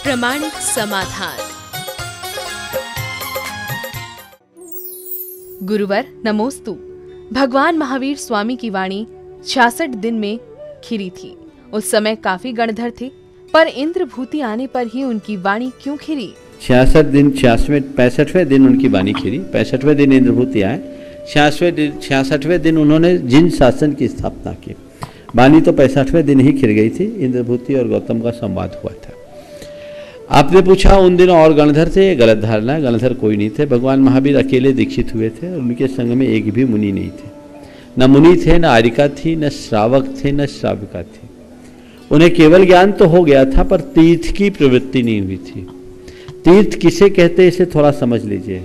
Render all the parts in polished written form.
प्रामाणिक समाधान। गुरुवर नमोस्तु। भगवान महावीर स्वामी की वाणी 66 दिन में खिरी थी। उस समय काफी गणधर थे, पर इंद्रभूति आने पर ही उनकी वाणी क्यों खिरी? 66 दिन 65वें दिन उनकी वाणी खिरी। 65वें दिन इंद्रभूति आए, 66वें दिन उन्होंने जिन शासन की स्थापना की। वाणी तो 65वें दिन ही खिर गई थी। इंद्रभूति और गौतम का संवाद हुआ था। आपने पूछा उन दिनों और गणधर थे, ये गलत धारणा है। गणधर कोई नहीं थे। भगवान महावीर अकेले दीक्षित हुए थे और उनके संग में एक भी मुनि नहीं थे। न मुनि थे, न आरिका थी, न श्रावक थे, न श्राविका थी। उन्हें केवल ज्ञान तो हो गया था, पर तीर्थ की प्रवृत्ति नहीं हुई थी। तीर्थ किसे कहते हैं इसे थोड़ा समझ लीजिए।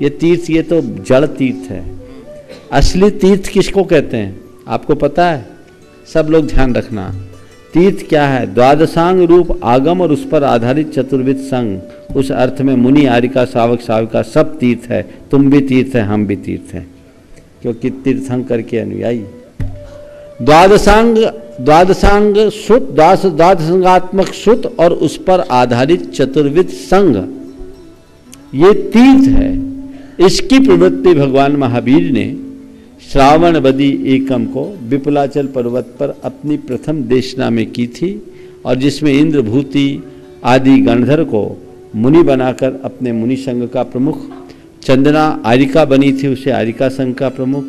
ये तीर्थ, ये तो जड़ तीर्थ है। असली तीर्थ किसको कहते हैं आपको पता है? सब लोग ध्यान रखना। तीर्थ क्या है? द्वादशांग रूप आगम और उस पर आधारित चतुर्विध संग। उस अर्थ में मुनि, आरिका, श्रावक, श्राविका सब तीर्थ है। तुम भी तीर्थ है, हम भी तीर्थ हैं, क्योंकि तीर्थंकर के अनुयायी। द्वादशांग सुत, द्वादशांगात्मक सुत और उस पर आधारित चतुर्विध संग, ये तीर्थ है। इसकी प्रवृत्ति भगवान महावीर ने श्रावणवदी एकम को विपुलाचल पर्वत पर अपनी प्रथम देशना में की थी, और जिसमें इंद्रभूति आदि गणधर को मुनि बनाकर अपने मुनि संघ का प्रमुख, चंदना आरिका बनी थी, उसे आरिका संघ का प्रमुख,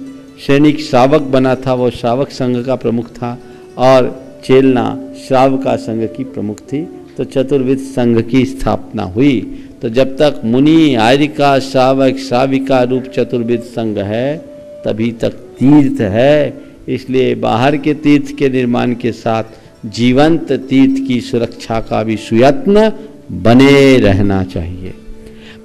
सैनिक श्रावक बना था, वो श्रावक संघ का प्रमुख था, और चेलना श्रावका संघ की प्रमुख थी। तो चतुर्विध संघ की स्थापना हुई। तो जब तक मुनि, आरिका, श्रावक, श्राविका रूप चतुर्विध संघ है, तभी तक तीर्थ है। इसलिए बाहर के तीर्थ के निर्माण के साथ जीवंत तीर्थ की सुरक्षा का भी सुयत्न बने रहना चाहिए।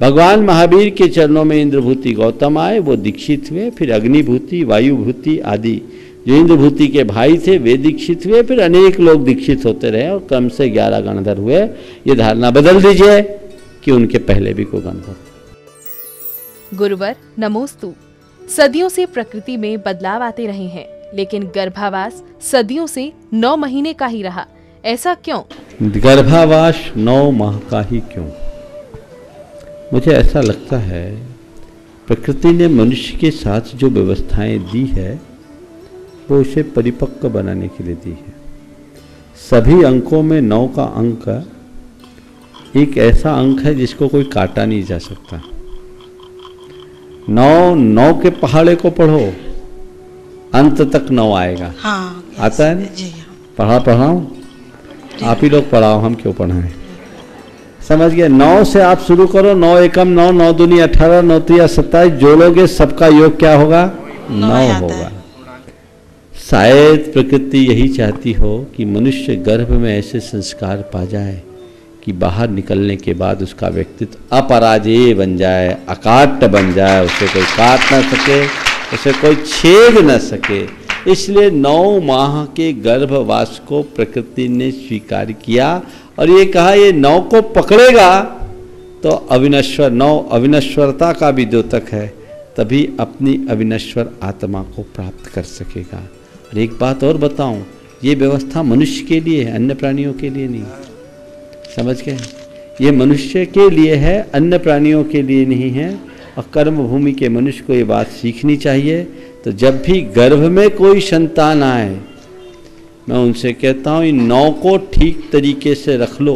भगवान महावीर के चरणों में इंद्रभूति गौतम आए, वो दीक्षित हुए। फिर अग्निभूति, वायुभूति आदि जो इंद्रभूति के भाई थे वे दीक्षित हुए। फिर अनेक लोग दीक्षित होते रहे और क्रम से 11 गणधर हुए। ये धारणा बदल दीजिए कि उनके पहले भी कोई गणधर। गुरुवर नमोस्तु। सदियों से प्रकृति में बदलाव आते रहे हैं, लेकिन गर्भावास सदियों से 9 महीने का ही रहा। ऐसा क्यों? गर्भावास 9 माह का ही क्यों? मुझे ऐसा लगता है प्रकृति ने मनुष्य के साथ जो व्यवस्थाएं दी है वो उसे परिपक्व बनाने के लिए दी है। सभी अंकों में 9 का अंक एक ऐसा अंक है जिसको कोई काटा नहीं जा सकता। 9 के पहाड़े को पढ़ो, अंत तक 9 आएगा। हाँ, आता है ना? पढ़ाऊं? आप ही लोग पढ़ाओ, हम क्यों पढ़ाएं? समझ गए? 9 से आप शुरू करो। 9 एकम 9, 9 दूनी 18, 9 तिया 27, जोड़ोगे सबका योग क्या होगा? 9 होगा। शायद प्रकृति यही चाहती हो कि मनुष्य गर्भ में ऐसे संस्कार पा जाए कि बाहर निकलने के बाद उसका व्यक्तित्व अपराजेय बन जाए, अकाट्य बन जाए, उसे कोई काट ना सके, उसे कोई छेद न सके। इसलिए 9 माह के गर्भवास को प्रकृति ने स्वीकार किया और ये कहा ये 9 को पकड़ेगा तो अविनश्वर, 9 अविनश्वरता का भी द्योतक है, तभी अपनी अविनश्वर आत्मा को प्राप्त कर सकेगा। और एक बात और बताऊं, ये व्यवस्था मनुष्य के लिए है, अन्य प्राणियों के लिए नहीं। समझ गए? ये मनुष्य के लिए है, अन्य प्राणियों के लिए नहीं है। और कर्म भूमि के मनुष्य को ये बात सीखनी चाहिए। तो जब भी गर्भ में कोई संतान आए, मैं उनसे कहता हूँ इन 9 को ठीक तरीके से रख लो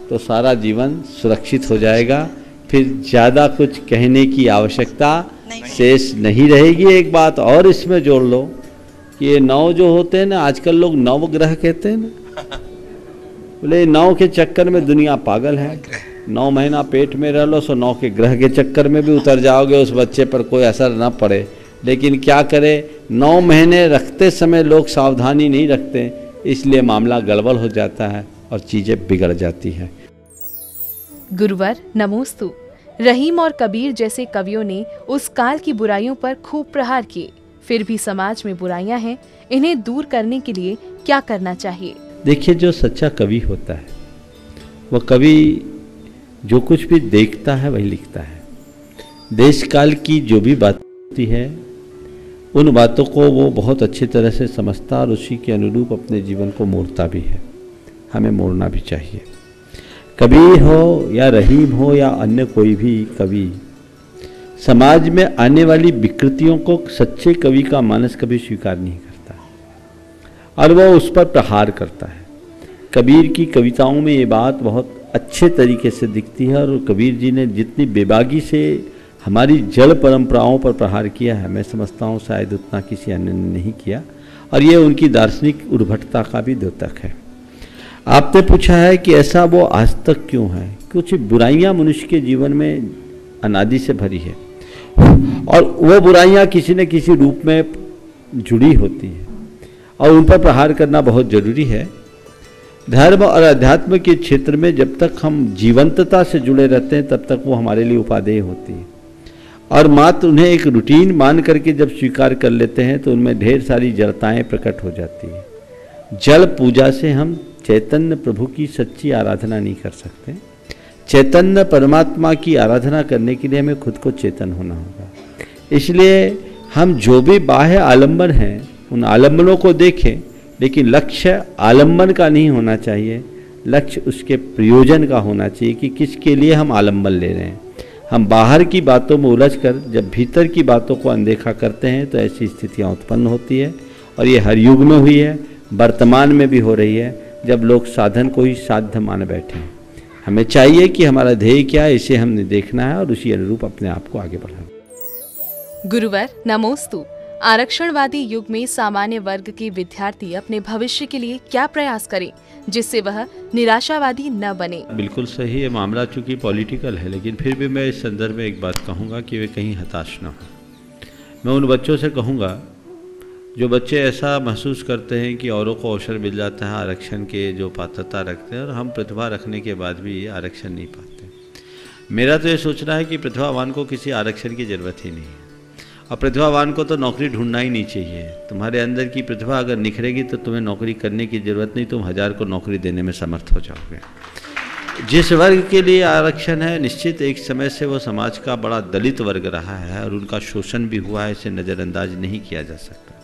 तो सारा जीवन सुरक्षित हो जाएगा। फिर ज़्यादा कुछ कहने की आवश्यकता शेष नहीं रहेगी। एक बात और इसमें जोड़ लो कि ये 9 जो होते हैं ना, आजकल लोग नवग्रह कहते हैं ना, बोले 9 के चक्कर में दुनिया पागल है। 9 महीना पेट में रह लो, सो 9 के ग्रह के चक्कर में भी उतर जाओगे, उस बच्चे पर कोई असर ना पड़े। लेकिन क्या करें, 9 महीने रखते समय लोग सावधानी नहीं रखते, इसलिए मामला गड़बड़ हो जाता है और चीज़ें बिगड़ जाती हैं। गुरुवर नमोस्तु। रहीम और कबीर जैसे कवियों ने उस काल की बुराइयों पर खूब प्रहार किए, फिर भी समाज में बुराइयां हैं, इन्हें दूर करने के लिए क्या करना चाहिए? देखिए, जो सच्चा कवि होता है वह कवि जो कुछ भी देखता है वही लिखता है। देश काल की जो भी बात होती है उन बातों को वो बहुत अच्छी तरह से समझता और उसी के अनुरूप अपने जीवन को मोड़ता भी है। हमें मोड़ना भी चाहिए। कबीर हो या रहीम हो या अन्य कोई भी कवि, समाज में आने वाली विकृतियों को सच्चे कवि का मानस कभी स्वीकार नहीं करता और वह उस पर प्रहार करता है। कबीर की कविताओं में ये बात बहुत अच्छे तरीके से दिखती है और कबीर जी ने जितनी बेबागी से हमारी जड़ परंपराओं पर प्रहार किया है, मैं समझता हूँ शायद उतना किसी अन्य ने नहीं किया, और ये उनकी दार्शनिक उर्भटता का भी द्योतक है। आपने पूछा है कि ऐसा वो आज तक क्यों है। कुछ बुराइयां मनुष्य के जीवन में अनादि से भरी है और वो बुराइयां किसी न किसी रूप में जुड़ी होती है और उन पर प्रहार करना बहुत जरूरी है। धर्म और अध्यात्म के क्षेत्र में जब तक हम जीवंतता से जुड़े रहते हैं तब तक वो हमारे लिए उपादेय होती है और मात्र उन्हें एक रूटीन मान करके जब स्वीकार कर लेते हैं तो उनमें ढेर सारी जड़ताएं प्रकट हो जाती है। जल पूजा से हम चैतन्य प्रभु की सच्ची आराधना नहीं कर सकते। चैतन्य परमात्मा की आराधना करने के लिए हमें खुद को चेतन होना होगा। इसलिए हम जो भी बाह्य आलंबन हैं उन आलंबनों को देखें, लेकिन लक्ष्य आलंबन का नहीं होना चाहिए, लक्ष्य उसके प्रयोजन का होना चाहिए कि किसके लिए हम आलंबन ले रहे हैं। हम बाहर की बातों में उलझकर जब भीतर की बातों को अनदेखा करते हैं तो ऐसी स्थितियां उत्पन्न होती है और ये हर युग में हुई है, वर्तमान में भी हो रही है, जब लोग साधन को ही साध्य मान बैठे हैं। हमें चाहिए कि हमारा ध्येय क्या है, इसे हमने देखना है और उसी अनुरूप अपने आप को आगे बढ़ाना। गुरुवर नमोस्तु। आरक्षणवादी युग में सामान्य वर्ग के विद्यार्थी अपने भविष्य के लिए क्या प्रयास करें जिससे वह निराशावादी न बने? बिल्कुल सही है। मामला चूंकि पॉलिटिकल है, लेकिन फिर भी मैं इस संदर्भ में एक बात कहूँगा कि वे कहीं हताश न हो। मैं उन बच्चों से कहूँगा जो बच्चे ऐसा महसूस करते हैं कि औरों को अवसर मिल जाता है आरक्षण के, जो पात्रता रखते हैं, और हम प्रतिभा रखने के बाद भी आरक्षण नहीं पाते। मेरा तो ये सोचना है कि प्रतिभावान को किसी आरक्षण की ज़रूरत ही नहीं है और प्रतिभावान को तो नौकरी ढूंढना ही नहीं चाहिए। तुम्हारे अंदर की प्रतिभा अगर निखरेगी तो तुम्हें नौकरी करने की ज़रूरत नहीं, तुम 1000 को नौकरी देने में समर्थ हो जाओगे। जिस वर्ग के लिए आरक्षण है, निश्चित एक समय से वो समाज का बड़ा दलित वर्ग रहा है और उनका शोषण भी हुआ है, इसे नज़रअंदाज नहीं किया जा सकता।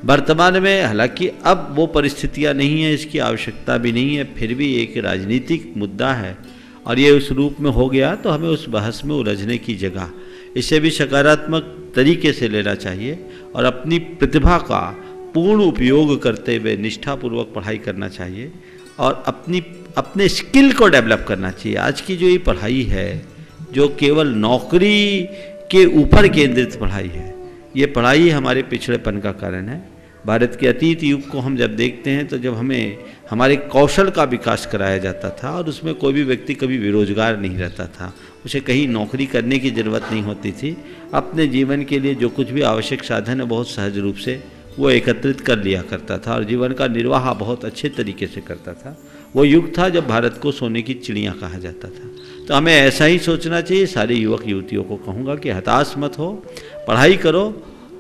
वर्तमान में हालांकि अब वो परिस्थितियां नहीं है, इसकी आवश्यकता भी नहीं है, फिर भी एक राजनीतिक मुद्दा है और ये उस रूप में हो गया तो हमें उस बहस में उलझने की जगह इसे भी सकारात्मक तरीके से लेना चाहिए और अपनी प्रतिभा का पूर्ण उपयोग करते हुए निष्ठापूर्वक पढ़ाई करना चाहिए और अपने स्किल को डेवलप करना चाहिए। आज की जो ये पढ़ाई है, जो केवल नौकरी के ऊपर केंद्रित पढ़ाई है, ये पढ़ाई हमारे पिछड़ेपन का कारण है। भारत के अतीत युग को हम जब देखते हैं तो जब हमें हमारे कौशल का विकास कराया जाता था और उसमें कोई भी व्यक्ति कभी बेरोजगार नहीं रहता था, उसे कहीं नौकरी करने की ज़रूरत नहीं होती थी। अपने जीवन के लिए जो कुछ भी आवश्यक साधन है बहुत सहज रूप से वो एकत्रित कर लिया करता था और जीवन का निर्वाह बहुत अच्छे तरीके से करता था। वो युग था जब भारत को सोने की चिड़िया कहा जाता था। तो हमें ऐसा ही सोचना चाहिए। सारे युवक युवतियों को कहूँगा कि हताश मत हो, पढ़ाई करो,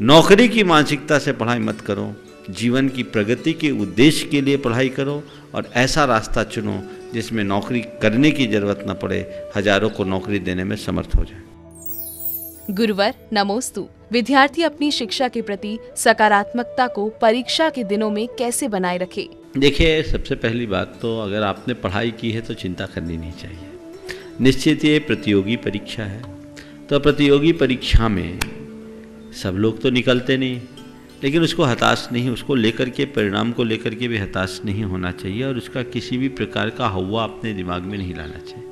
नौकरी की मानसिकता से पढ़ाई मत करो, जीवन की प्रगति के उद्देश्य के लिए पढ़ाई करो और ऐसा रास्ता चुनो जिसमें नौकरी करने की जरूरत न पड़े, हजारों को नौकरी देने में समर्थ हो जाए। गुरुवर नमोस्तु। विद्यार्थी अपनी शिक्षा के प्रति सकारात्मकता को परीक्षा के दिनों में कैसे बनाए रखे? देखिए, सबसे पहली बात तो अगर आपने पढ़ाई की है तो चिंता करनी नहीं चाहिए। निश्चित ये प्रतियोगी परीक्षा है, तो प्रतियोगी परीक्षा में सब लोग तो निकलते नहीं, लेकिन उसको हताश नहीं, उसको लेकर के परिणाम को लेकर के भी हताश नहीं होना चाहिए और उसका किसी भी प्रकार का हवा अपने दिमाग में नहीं लाना चाहिए।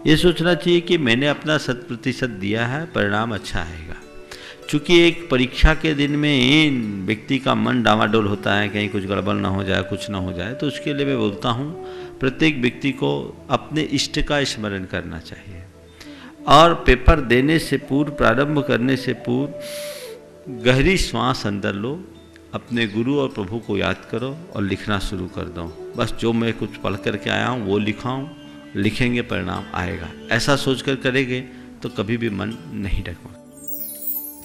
ये सोचना चाहिए कि मैंने अपना 100% दिया है, परिणाम अच्छा आएगा। चूँकि एक परीक्षा के दिन में व्यक्ति का मन डामाडोल होता है, कहीं कुछ गड़बड़ ना हो जाए, कुछ ना हो जाए, तो उसके लिए मैं बोलता हूँ प्रत्येक व्यक्ति को अपने इष्ट का स्मरण करना चाहिए और पेपर देने से पूर्व, प्रारंभ करने से पूर्व गहरी श्वास अंदर लो, अपने गुरु और प्रभु को याद करो और लिखना शुरू कर दो। बस जो मैं कुछ पढ़ करके आया हूँ वो लिखाऊँ, लिखेंगे परिणाम आएगा। ऐसा सोचकर करेंगे तो कभी भी मन नहीं डगमगाएगा।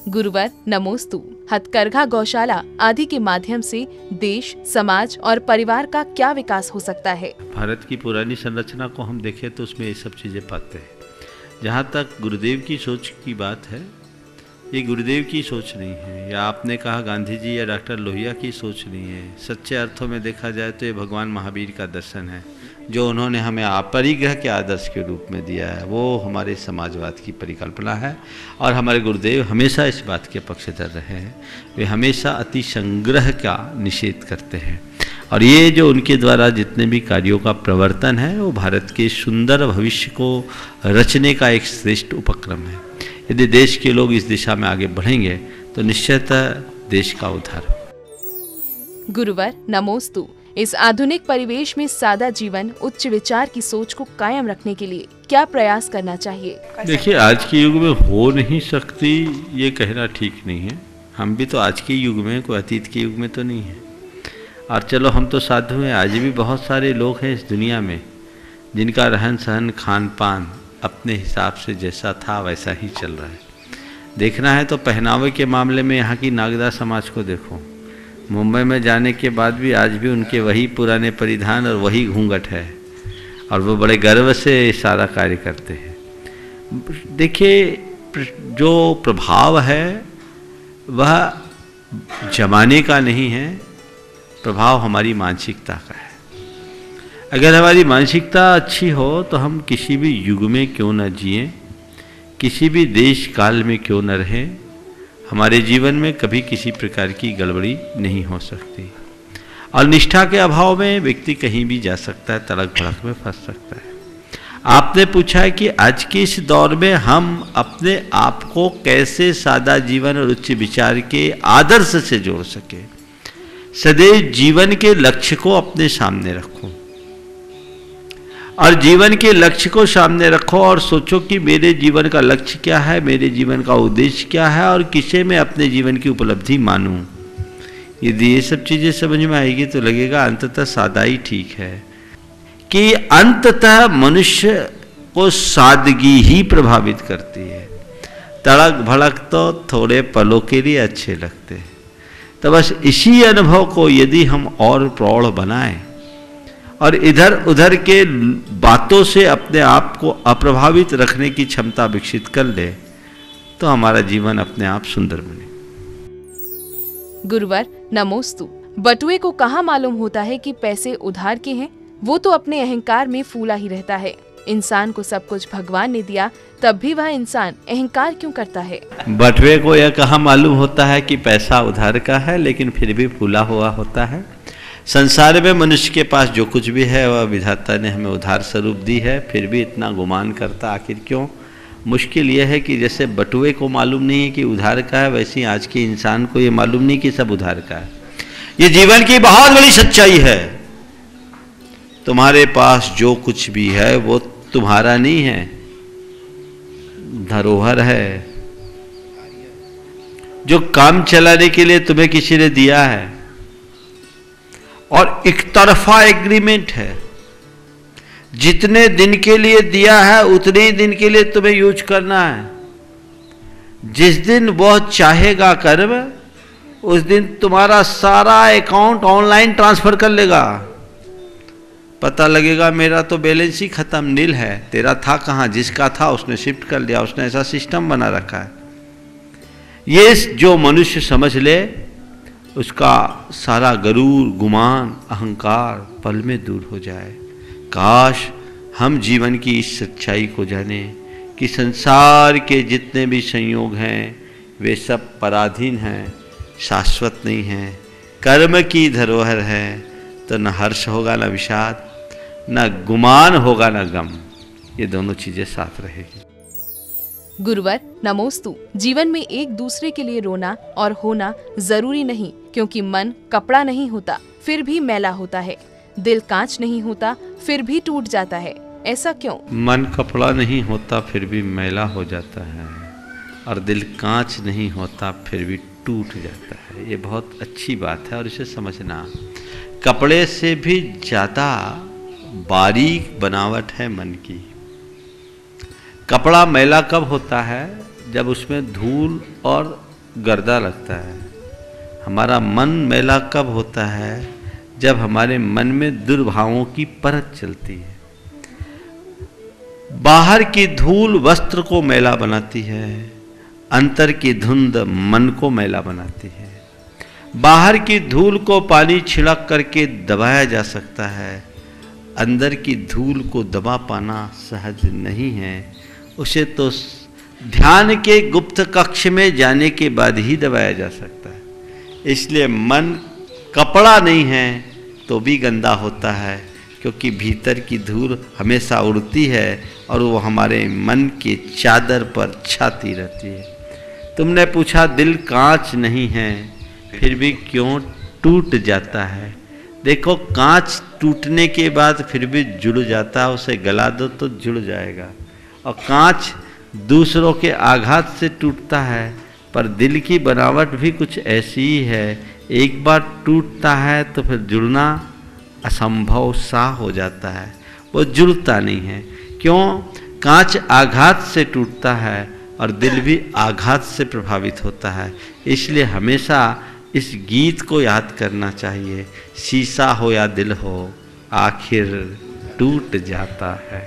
गुरुवर नमोस्तु। हथकरघा, गौशाला आदि के माध्यम से देश, समाज और परिवार का क्या विकास हो सकता है? भारत की पुरानी संरचना को हम देखें तो उसमें ये सब चीज़ें पाते हैं। जहाँ तक गुरुदेव की सोच की बात है ये गुरुदेव की सोच नहीं है, या आपने कहा गांधी जी या डॉक्टर लोहिया की सोच नहीं है। सच्चे अर्थों में देखा जाए तो ये भगवान महावीर का दर्शन है, जो उन्होंने हमें अपरिग्रह के आदर्श के रूप में दिया है। वो हमारे समाजवाद की परिकल्पना है, और हमारे गुरुदेव हमेशा इस बात के पक्षधर रहे हैं। वे हमेशा अति संग्रह का निषेध करते हैं, और ये जो उनके द्वारा जितने भी कार्यों का प्रवर्तन है वो भारत के सुंदर भविष्य को रचने का एक श्रेष्ठ उपक्रम है। यदि देश के लोग इस दिशा में आगे बढ़ेंगे तो निश्चयतः देश का उद्धार हो। गुरुवर नमोस्तु। इस आधुनिक परिवेश में सादा जीवन, उच्च विचार की सोच को कायम रखने के लिए क्या प्रयास करना चाहिए? देखिए, आज के युग में हो नहीं सकती ये कहना ठीक नहीं है। हम भी तो आज के युग में, कोई अतीत के युग में तो नहीं है। और चलो, हम तो साधु हैं। आज भी बहुत सारे लोग हैं इस दुनिया में जिनका रहन सहन, खान पान अपने हिसाब से जैसा था वैसा ही चल रहा है। देखना है तो पहनावे के मामले में यहाँ की नागदा समाज को देखो। मुंबई में जाने के बाद भी आज भी उनके वही पुराने परिधान और वही घूंघट है, और वो बड़े गर्व से सारा कार्य करते हैं। देखिए, जो प्रभाव है वह जमाने का नहीं है, प्रभाव हमारी मानसिकता का है। अगर हमारी मानसिकता अच्छी हो तो हम किसी भी युग में क्यों न जिए, किसी भी देश काल में क्यों न रहें, हमारे जीवन में कभी किसी प्रकार की गड़बड़ी नहीं हो सकती। और निष्ठा के अभाव में व्यक्ति कहीं भी जा सकता है, तड़क भड़क में फंस सकता है। आपने पूछा है कि आज के इस दौर में हम अपने आप को कैसे सादा जीवन और उच्च विचार के आदर्श से जोड़ सके। सदैव जीवन के लक्ष्य को अपने सामने रखो, और जीवन के लक्ष्य को सामने रखो और सोचो कि मेरे जीवन का लक्ष्य क्या है, मेरे जीवन का उद्देश्य क्या है, और किसे मैं अपने जीवन की उपलब्धि मानूं। यदि ये सब चीज़ें समझ में आएगी तो लगेगा अंततः सादा ही ठीक है, कि अंततः मनुष्य को सादगी ही प्रभावित करती है। तड़क भड़क तो थोड़े पलों के लिए अच्छे लगते हैं। तो बस इसी अनुभव को यदि हम और प्रौढ़ बनाएं और इधर उधर के बातों से अपने आप को अप्रभावित रखने की क्षमता विकसित कर ले, तो हमारा जीवन अपने आप सुंदर बने। गुरुवर नमोस्तु। बटुए को कहाँ मालूम होता है कि पैसे उधार के हैं? वो तो अपने अहंकार में फूला ही रहता है। इंसान को सब कुछ भगवान ने दिया, तब भी वह इंसान अहंकार क्यों करता है? बटुए को यह कहाँ मालूम होता है कि पैसा उधार का है, लेकिन फिर भी फूला हुआ होता है। संसार में मनुष्य के पास जो कुछ भी है वह विधाता ने हमें उधार स्वरूप दी है, फिर भी इतना गुमान करता आखिर क्यों? मुश्किल यह है कि जैसे बटुए को मालूम नहीं है कि उधार का है, वैसे ही आज के इंसान को ये मालूम नहीं कि सब उधार का है। ये जीवन की बहुत बड़ी सच्चाई है। तुम्हारे पास जो कुछ भी है वो तुम्हारा नहीं है, धरोहर है, जो काम चलाने के लिए तुम्हें किसी ने दिया है, और एक तरफा एग्रीमेंट है। जितने दिन के लिए दिया है उतने ही दिन के लिए तुम्हें यूज करना है। जिस दिन वह चाहेगा कर्म, उस दिन तुम्हारा सारा अकाउंट ऑनलाइन ट्रांसफर कर लेगा। पता लगेगा मेरा तो बैलेंस ही खत्म, नील है। तेरा था कहाँ? जिसका था उसने शिफ्ट कर लिया, उसने ऐसा सिस्टम बना रखा है। ये जो मनुष्य समझ ले, उसका सारा गरूर, गुमान, अहंकार पल में दूर हो जाए। काश हम जीवन की इस सच्चाई को जाने कि संसार के जितने भी संयोग हैं वे सब पराधीन हैं, शाश्वत नहीं हैं। कर्म की धरोहर है तो न हर्ष होगा, न विषाद, न गुमान होगा, न गम। ये दोनों चीजें साथ रहेगी। गुरुवर नमोस्तु। जीवन में एक दूसरे के लिए रोना और होना जरूरी नहीं, क्योंकि मन कपड़ा नहीं होता फिर भी मैला होता है, दिल कांच नहीं होता फिर भी टूट जाता है। ऐसा क्यों? मन कपड़ा नहीं होता फिर भी मैला हो जाता है, और दिल कांच नहीं होता फिर भी टूट जाता है। ये बहुत अच्छी बात है और इसे समझना। कपड़े से भी ज़्यादा बारीक बनावट है मन की। कपड़ा मैला कब होता है? जब उसमें धूल और गर्दा लगता है। हमारा मन मैला कब होता है? जब हमारे मन में दुर्भावों की परत चलती है। बाहर की धूल वस्त्र को मैला बनाती है, अंतर की धुंध मन को मैला बनाती है। बाहर की धूल को पानी छिड़क करके दबाया जा सकता है, अंदर की धूल को दबा पाना सहज नहीं है। उसे तो ध्यान के गुप्त कक्ष में जाने के बाद ही दबाया जा सकता है। इसलिए मन कपड़ा नहीं है तो भी गंदा होता है, क्योंकि भीतर की धूल हमेशा उड़ती है और वो हमारे मन के चादर पर छाती रहती है। तुमने पूछा दिल कांच नहीं है फिर भी क्यों टूट जाता है। देखो, कांच टूटने के बाद फिर भी जुड़ जाता है, उसे गला दो तो जुड़ जाएगा। और कांच दूसरों के आघात से टूटता है, पर दिल की बनावट भी कुछ ऐसी ही है, एक बार टूटता है तो फिर जुड़ना असंभव सा हो जाता है, वो जुड़ता नहीं है। क्यों? कांच आघात से टूटता है और दिल भी आघात से प्रभावित होता है। इसलिए हमेशा इस गीत को याद करना चाहिए, शीशा हो या दिल हो आखिर टूट जाता है।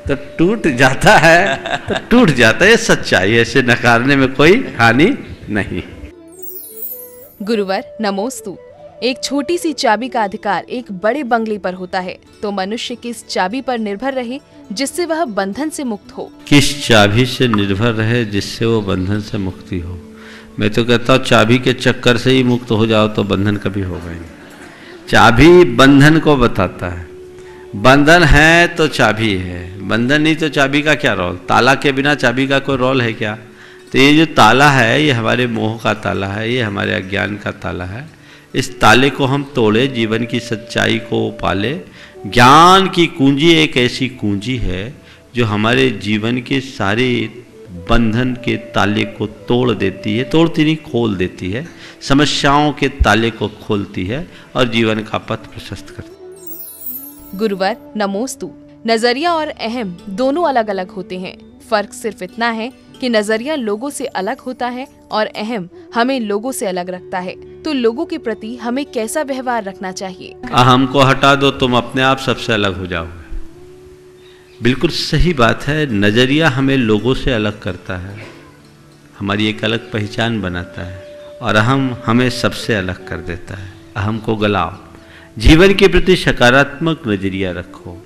तो टूट जाता है तो टूट जाता है, ये सच्चाई है, इसे नकारने में कोई हानि नहीं। गुरुवर नमोस्तु। एक छोटी सी चाबी का अधिकार एक बड़े बंगले पर होता है, तो मनुष्य किस चाबी पर निर्भर रहे जिससे वह बंधन से मुक्त हो? किस चाबी से निर्भर रहे जिससे वो बंधन से मुक्ति हो? मैं तो कहता हूँ चाबी के चक्कर से ही मुक्त हो जाओ तो बंधन कभी होगा ही नहीं। चाबी बंधन को बताता है, बंधन है तो चाबी है, बंधन नहीं तो चाबी का क्या रोल? ताला के बिना चाबी का कोई रोल है क्या? तो ये जो ताला है ये हमारे मोह का ताला है, ये हमारे अज्ञान का ताला है। इस ताले को हम तोड़े, जीवन की सच्चाई को पाले। ज्ञान की कुंजी एक ऐसी कुंजी है जो हमारे जीवन के सारे बंधन के ताले को तोड़ देती है, तोड़ती नहीं खोल देती है, समस्याओं के ताले को खोलती है और जीवन का पथ प्रशस्त करती है। गुरुवर नमोस्तु। नजरिया और अहम दोनों अलग अलग होते हैं, फर्क सिर्फ इतना है कि नजरिया लोगों से अलग होता है और अहम हमें लोगों से अलग रखता है। तो लोगों के प्रति हमें कैसा व्यवहार रखना चाहिए? अहम को हटा दो, तुम अपने आप सबसे अलग हो जाओगे। बिल्कुल सही बात है। नजरिया हमें लोगों से अलग करता है, हमारी एक अलग पहचान बनाता है, और अहम हमें सबसे अलग कर देता है। अहम को गलाओ, जीवन के प्रति सकारात्मक नजरिया रखो।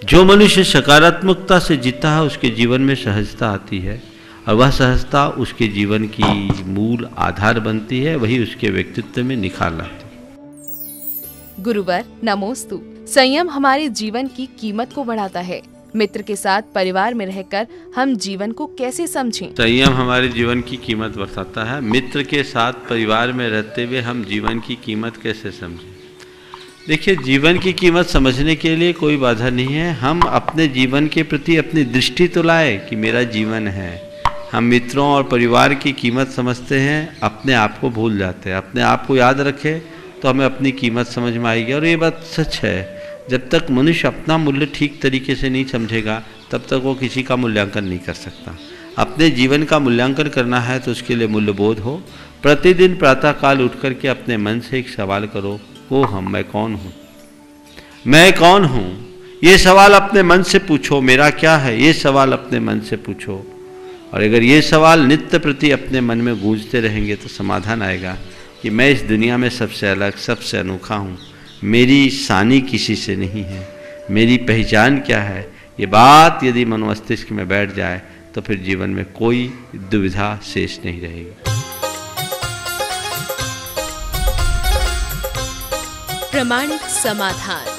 जो मनुष्य सकारात्मकता से जीता है उसके जीवन में सहजता आती है, और वह सहजता उसके जीवन की मूल आधार बनती है, वही उसके व्यक्तित्व में निखार लाती है। गुरुवर नमोस्तु। संयम हमारे जीवन की कीमत को बढ़ाता है। मित्र के साथ परिवार में रहकर हम जीवन को कैसे समझें? संयम हमारे जीवन की कीमत बढ़ाता है। मित्र के साथ परिवार में रहते हुए हम जीवन की कीमत कैसे समझें? देखिए, जीवन की कीमत समझने के लिए कोई बाधा नहीं है। हम अपने जीवन के प्रति अपनी दृष्टि तो लाए कि मेरा जीवन है। हम मित्रों और परिवार की कीमत समझते हैं, अपने आप को भूल जाते हैं। अपने आप को याद रखें तो हमें अपनी कीमत समझ में आएगी। और ये बात सच है, जब तक मनुष्य अपना मूल्य ठीक तरीके से नहीं समझेगा तब तक वो किसी का मूल्यांकन नहीं कर सकता। अपने जीवन का मूल्यांकन करना है तो उसके लिए मूल्यबोध हो। प्रतिदिन प्रातःकाल उठ करके अपने मन से एक सवाल करो, वो हम, मैं कौन हूँ? मैं कौन हूँ? ये सवाल अपने मन से पूछो। मेरा क्या है? ये सवाल अपने मन से पूछो। और अगर ये सवाल नित्य प्रति अपने मन में गूंजते रहेंगे तो समाधान आएगा कि मैं इस दुनिया में सबसे अलग, सबसे अनोखा हूँ। मेरी सानी किसी से नहीं है। मेरी पहचान क्या है? ये बात यदि मन मस्तिष्क में बैठ जाए तो फिर जीवन में कोई दुविधा शेष नहीं रहेगी। प्रामाणिक समाधान।